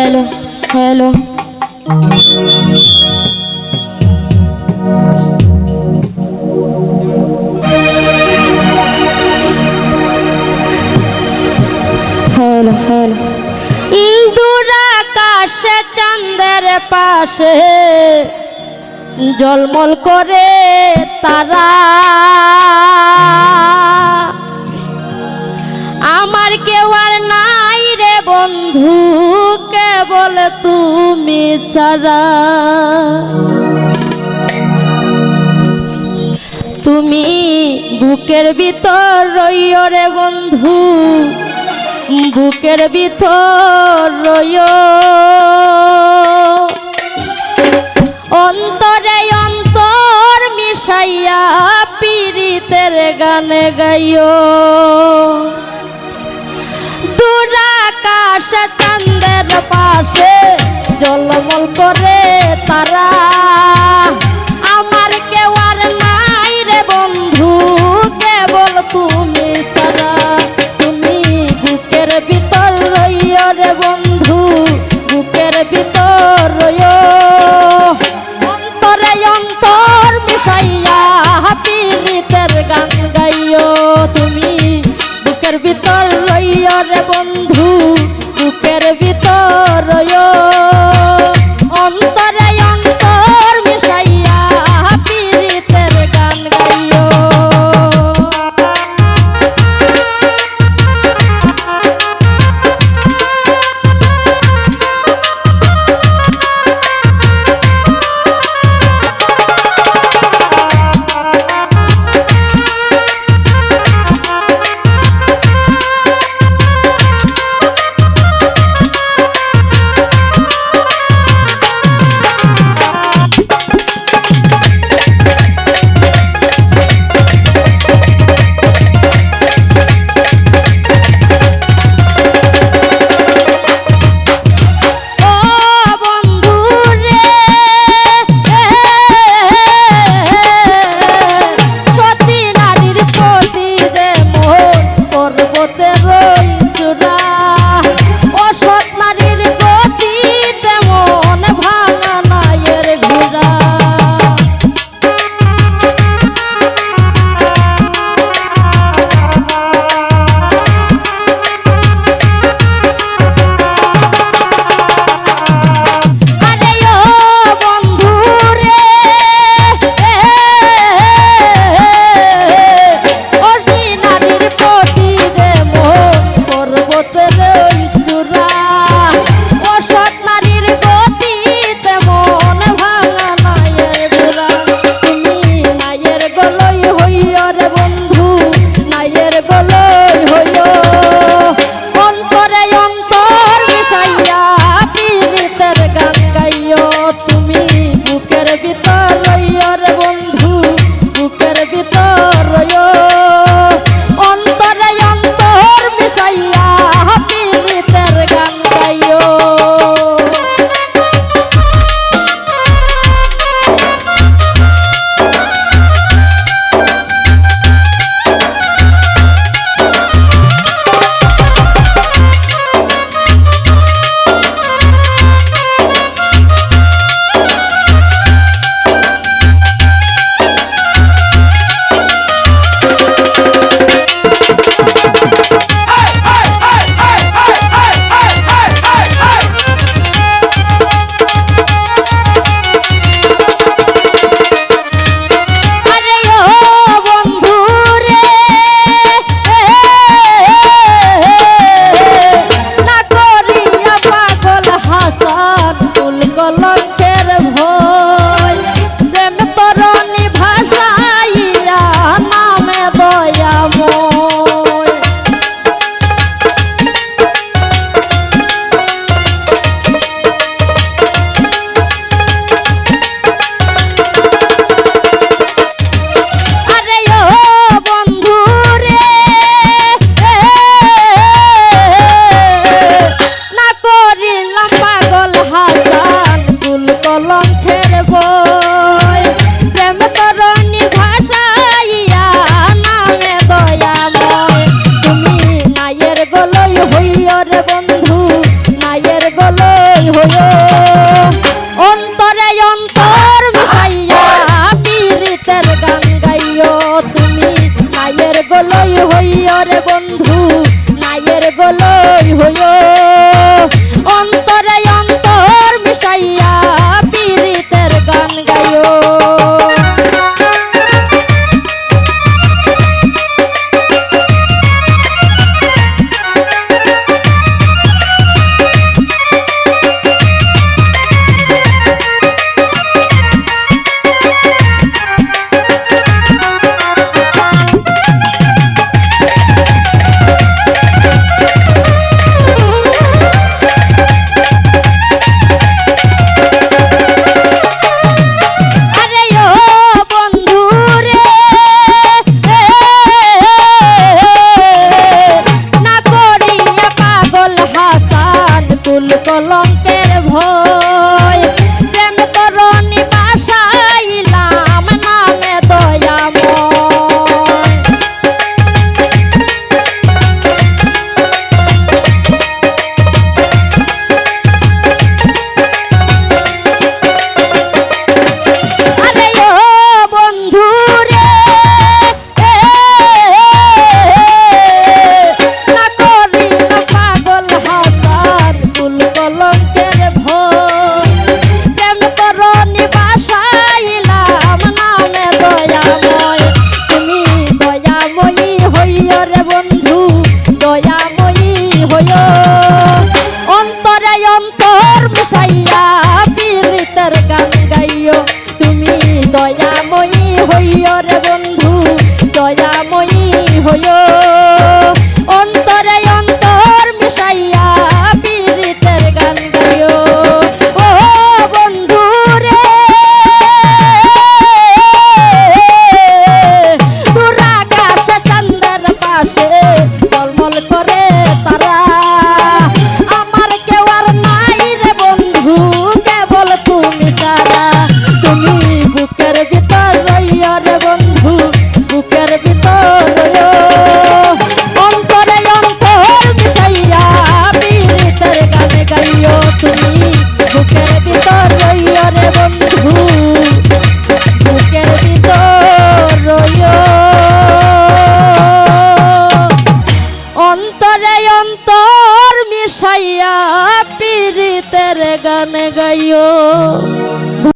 hello, hello. Hello, hello. দূর আকাশে চাঁদের পাশে ঝলমল করে তারা, আমার কেউ আর নাই রে বন্ধু কেবল তুমি ছাড়া। তুমি বুকের ভিতর রইও রে বন্ধু, বুকের ভিতর রইও, অন্তরে অন্তর মিশাইয়া পীড়িতের গানে গাইও। দূর আকাশে চাঁদের পাশে ঝলমল করে তারা, আমার কেউ আর নাই রে বন্ধু কেবল তুমি ছাড়া। তুমি বুকের ভিতর রইও রে বন্ধু, বুকের ভিতর রইও, অন্তরে অন্তর মিশাইয়া পীড়িতের গান গাইও। তুমি বুকের ভিতর রইও রে বন্ধু, বুকের ভিতর রইও, অন্তরে অন্তর হইও অন্তরে অন্তর মিশাইয়া পীড়িতের গান গাইও তুমি নাইয়ের গলই হইও রে বন্ধু নাইয়ের গলই হইও অন্তরে অন্তর মিশাইয়া পীড়িতের গান গাইও কলঙ্কের ভয় প্রেম তরণী বাসাইলাম নামে দয়াময় আরে ও বন্ধু রে না করি না পাগল হাসান কলঙ্কের ভয় প্রেম তরণী বাসাইলাম নামে দয়াময় তুমি দয়াময়ী হইও রে বন্ধু দয়াময়ী হইও অন্তরে অন্তর মিশাইয়া পীড়িতের গান গাইও তুমি দয়াময়ী হইও রে বন্ধু দয়াময়ী হইও অন্তরে অন্তর মিশাইয়া পীড়িতের গান গাইও ও বন্ধু রে দূর আকাশে চাঁদের পাশে ঝলমল করে তারা আমার কেউ আর নাই রে বন্ধু কেবল তুমি তারা তুমি বুকের ভিতর রইও রে বন্ধু বুকের ভিতর রইও অন্তরে অন্তর মিশাইয়া পীড়িতের গান গাইও তুমি বুকের ভিতর রইও রে বন্ধু বুকের ভিতর রইও অন্তরে অন্তর মিশাইয়া পীড়িতের গান গাইও।